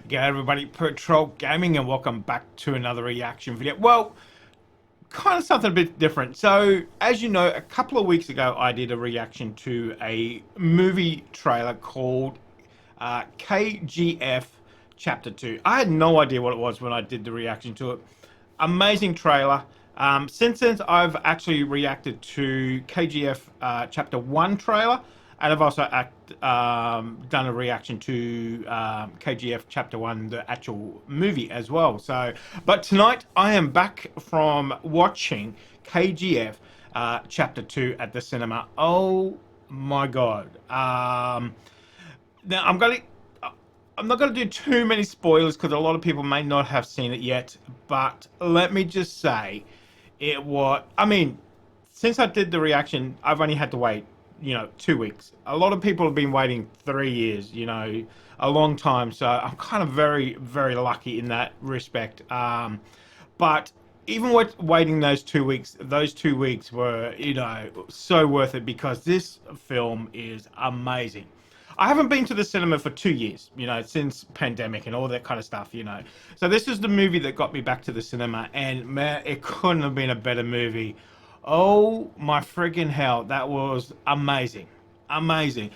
G'day everybody, Patrol Gaming, and welcome back to another reaction video. Well, kind of something a bit different. So, as you know, a couple of weeks ago I did a reaction to a movie trailer called KGF Chapter 2. I had no idea what it was when I did the reaction to it. Amazing trailer. Since then, I've actually reacted to KGF Chapter 1 trailer, and I've also done a reaction to KGF Chapter 1, the actual movie as well. So, but tonight I am back from watching KGF Chapter 2 at the cinema. Oh my God. Now, I'm not going to do too many spoilers because a lot of people may not have seen it yet, but let me just say since I did the reaction, I've only had to wait, 2 weeks. A lot of people have been waiting 3 years, a long time. So I'm kind of very, very lucky in that respect. But even with waiting those 2 weeks, were, so worth it because this film is amazing. I haven't been to the cinema for 2 years, since pandemic and all that kind of stuff. So this is the movie that got me back to the cinema, and man, it couldn't have been a better movie. Oh my friggin' hell, that was amazing. Amazing.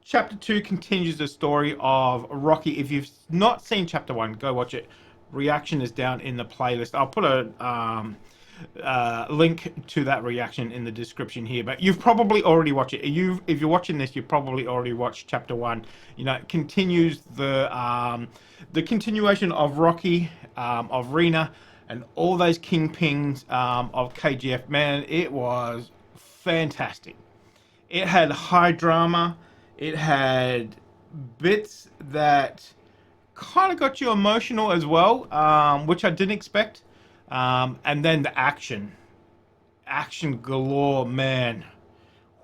Chapter 2 continues the story of Rocky. If you've not seen Chapter 1, go watch it. Reaction is down in the playlist. I'll put a link to that reaction in the description here, but you've probably already watched it. If you're watching this, you've probably already watched Chapter 1. It continues the continuation of Rocky, of Rena, and all those kingpins of KGF. Man, it was fantastic. It had high drama. It had bits that kind of got you emotional as well, which I didn't expect. And then the action galore, man.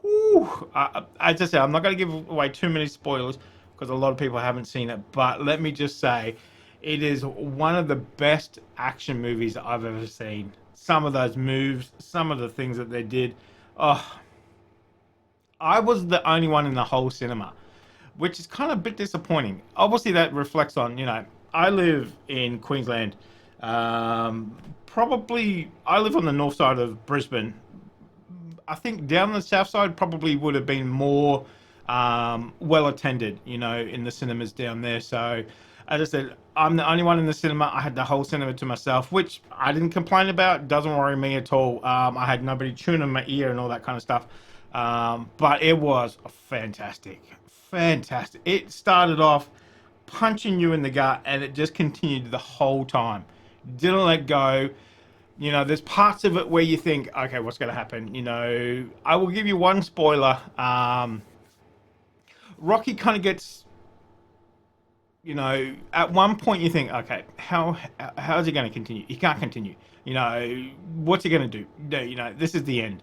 Whew. As I said, I'm not going to give away too many spoilers because a lot of people haven't seen it. But let me just say, it is one of the best action movies I've ever seen. Some of those moves, some of the things that they did. Oh, I was the only one in the whole cinema, which is kind of a bit disappointing. Obviously, that reflects on, I live in Queensland. Probably, I live on the north side of Brisbane. I think down the south side probably would have been more well attended, in the cinemas down there. So, as I said, I'm the only one in the cinema. I had the whole cinema to myself, which I didn't complain about. Doesn't worry me at all. I had nobody chewing in my ear and all that kind of stuff. But it was fantastic. Fantastic. It started off punching you in the gut, and it just continued the whole time. Didn't let go. There's parts of it where you think, okay, what's going to happen? I will give you one spoiler. Rocky kind of gets, at one point you think, okay, how is he going to continue? He can't continue. What's he going to do? No, this is the end.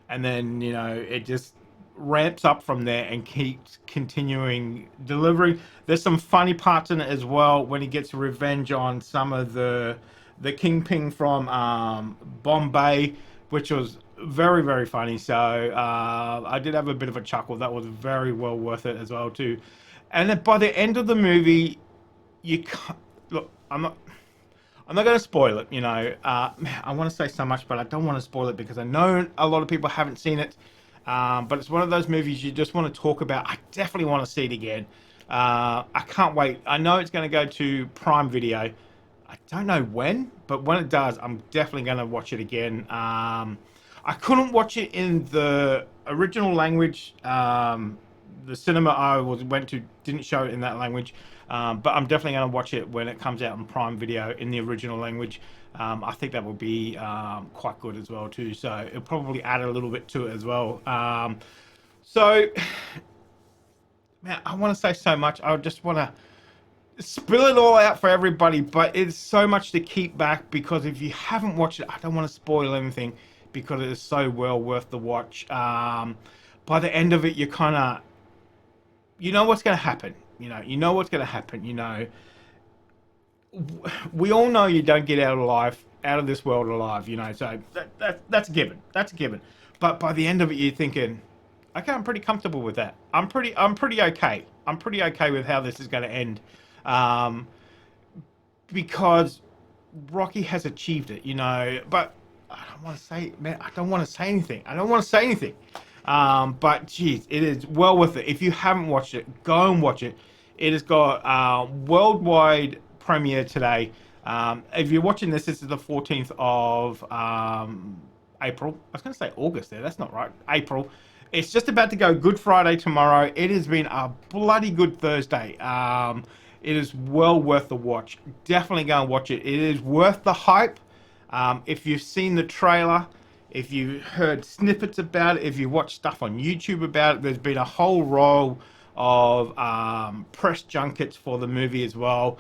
And then, it just ramps up from there and keeps continuing delivering. There's some funny parts in it as well when he gets revenge on some of the kingpin from Bombay, which was very, very funny. So I did have a bit of a chuckle. That was very well worth it as well too. And then by the end of the movie, you can't look. I'm not going to spoil it. I want to say so much, but I don't want to spoil it because I know a lot of people haven't seen it. But it's one of those movies you just want to talk about. I definitely want to see it again. I can't wait. I know it's going to go to Prime Video. I don't know when, but when it does, I'm definitely going to watch it again. I couldn't watch it in the original language. The cinema I went to didn't show it in that language. But I'm definitely going to watch it when it comes out on Prime Video in the original language. I think that will be quite good as well too. So it'll probably add a little bit to it as well. So, man, I want to say so much. I just want to spill it all out for everybody, but it's so much to keep back because if you haven't watched it, I don't want to spoil anything because it is so well worth the watch. By the end of it, you kind of, what's going to happen. You know what's going to happen. We all know you don't get out of this world alive. So that's a given. That's a given. But by the end of it, you're thinking, okay, I'm pretty comfortable with that. I'm pretty okay. I'm pretty okay with how this is going to end. um, because Rocky has achieved it, But I don't want to say, man, I don't want to say anything. I don't want to say anything. But geez, it is well worth it. If you haven't watched it, go and watch it. It has got worldwide premiere today. If you're watching this, this is the 14th of April. I was going to say August there. That's not right. April. It's just about to go Good Friday tomorrow. It has been a bloody good Thursday. It is well worth the watch. Definitely go and watch it. It is worth the hype. If you've seen the trailer, if you heard snippets about it, if you watched stuff on YouTube about it, there's been a whole row of press junkets for the movie as well.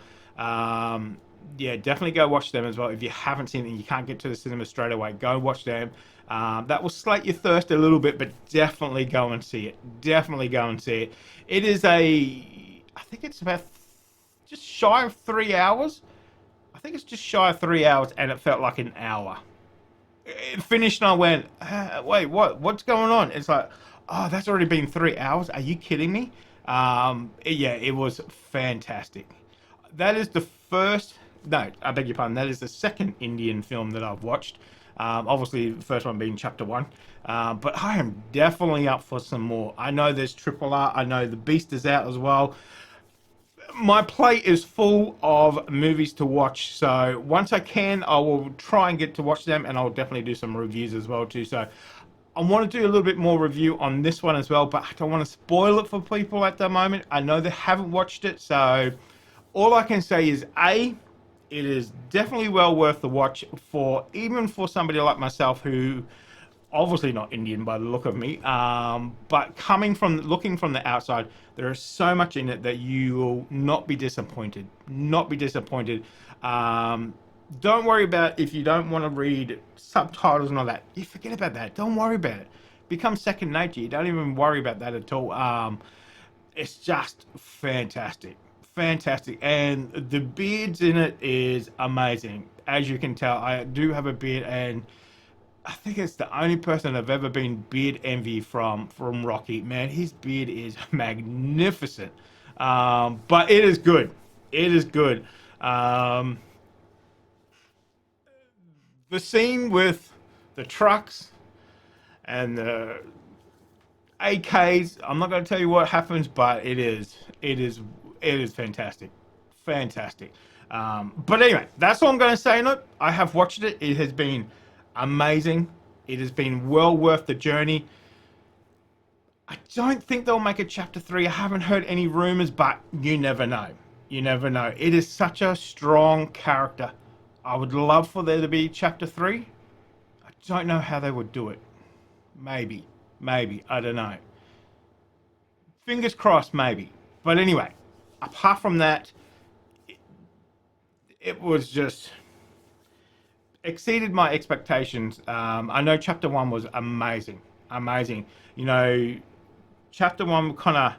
Yeah, definitely go watch them as well. If you haven't seen it and you can't get to the cinema straight away, go watch them. That will slate your thirst a little bit, but definitely go and see it. Definitely go and see it. It is I think it's about just shy of 3 hours. I think it's just shy of 3 hours, and it felt like an hour. It finished, and I went, "Wait, what? What's going on?" It's like, "Oh, that's already been 3 hours. Are you kidding me?" Yeah, it was fantastic. That is the first. No, I beg your pardon. That is the second Indian film that I've watched. Obviously, the first one being Chapter One. But I am definitely up for some more. I know there's Triple R. I know The Beast is out as well. My plate is full of movies to watch, so once I can, I will try and get to watch them, and I'll definitely do some reviews as well too. So I want to do a little bit more review on this one as well, but I don't want to spoil it for people at the moment. I know they haven't watched it, so all I can say is it is definitely well worth the watch for even for somebody like myself who obviously not Indian by the look of me, but looking from the outside, there is so much in it that you will not be disappointed. Not be disappointed. Don't worry about if you don't want to read subtitles and all that. You forget about that. Don't worry about it. Become second nature. You don't even worry about that at all. It's just fantastic. Fantastic. And the beards in it is amazing. As you can tell, I do have a beard, and I think it's the only person I've ever been beard envy from Rocky. Man, his beard is magnificent. But it is good. It is good. Um, the scene with the trucks and the AKs. I'm not going to tell you what happens, but it is fantastic, fantastic. But anyway, that's all I'm going to say on it. I have watched it. It has been amazing. It has been well worth the journey. I don't think they'll make a chapter 3. I haven't heard any rumors, but you never know. You never know. It is such a strong character. I would love for there to be chapter 3. I don't know how they would do it. Maybe. Maybe. I don't know. Fingers crossed, maybe. But anyway, apart from that, it was just exceeded my expectations. I know chapter 1 was amazing. Amazing. Chapter 1 kind of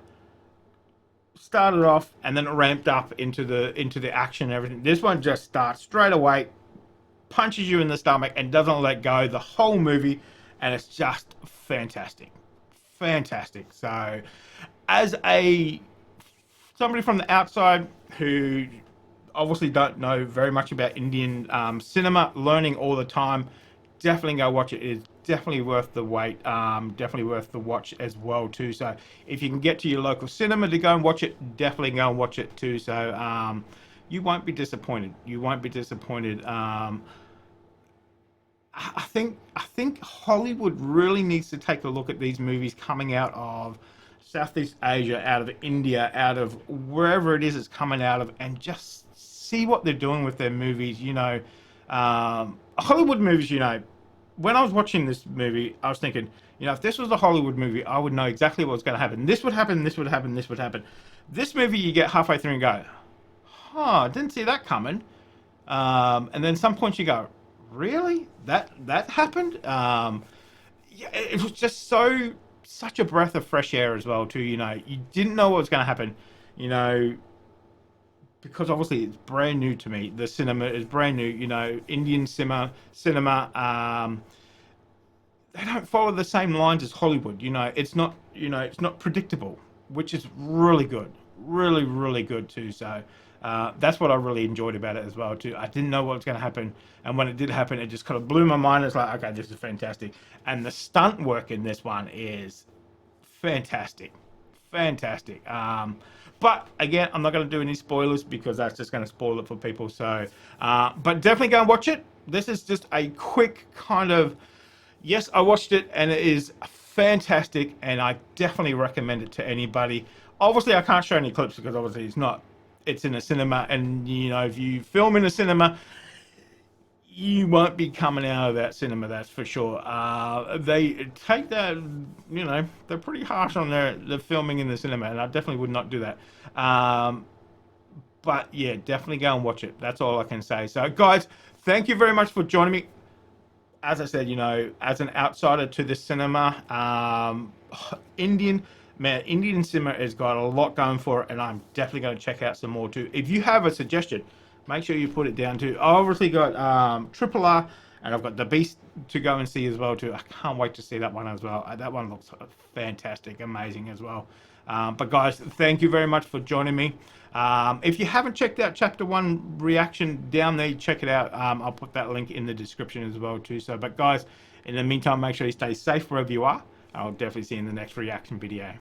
started off and then it ramped up into the action and everything. This one just starts straight away, punches you in the stomach and doesn't let go the whole movie, and it's just fantastic. Fantastic. So as somebody from the outside who obviously don't know very much about Indian cinema, learning all the time, definitely go watch it. It is definitely worth the wait. Definitely worth the watch as well too. So if you can get to your local cinema to go and watch it, definitely go and watch it too. So you won't be disappointed. You won't be disappointed. I think Hollywood really needs to take a look at these movies coming out of Southeast Asia, out of India, out of wherever it is it's coming out of, and just see what they're doing with their movies. Hollywood movies. When I was watching this movie, I was thinking, if this was a Hollywood movie, I would know exactly what was going to happen. This would happen. This would happen. This would happen. This movie, you get halfway through and go, didn't see that coming. And then some points you go, really? That happened? Yeah, it was just such a breath of fresh air as well too. You didn't know what was going to happen. Because obviously it's brand new to me. The cinema is brand new. Indian cinema. They don't follow the same lines as Hollywood. It's not. It's not predictable, which is really good. Really, really good too. So, That's what I really enjoyed about it as well too. I didn't know what was going to happen, and when it did happen, it just kind of blew my mind. It's like, okay, this is fantastic, and the stunt work in this one is fantastic, fantastic. But again, I'm not going to do any spoilers because that's just going to spoil it for people. So, but definitely go and watch it. This is just a quick kind of, yes, I watched it and it is fantastic, and I definitely recommend it to anybody. Obviously, I can't show any clips because obviously it's in a cinema, and you know, if you film in a cinema, you won't be coming out of that cinema, that's for sure. They take that, you know, they're pretty harsh on the filming in the cinema, and I definitely would not do that. But yeah, definitely go and watch it. That's all I can say. So, guys, thank you very much for joining me. As I said, you know, as an outsider to the cinema, Indian cinema has got a lot going for it, and I'm definitely going to check out some more too. If you have a suggestion, make sure you put it down too. I obviously got Triple R, and I've got The Beast to go and see as well too. I can't wait to see that one as well. That one looks fantastic, amazing as well. But guys, thank you very much for joining me. If you haven't checked out Chapter 1 reaction down there, check it out. I'll put that link in the description as well too. So, but guys, in the meantime, make sure you stay safe wherever you are. I'll definitely see you in the next reaction video.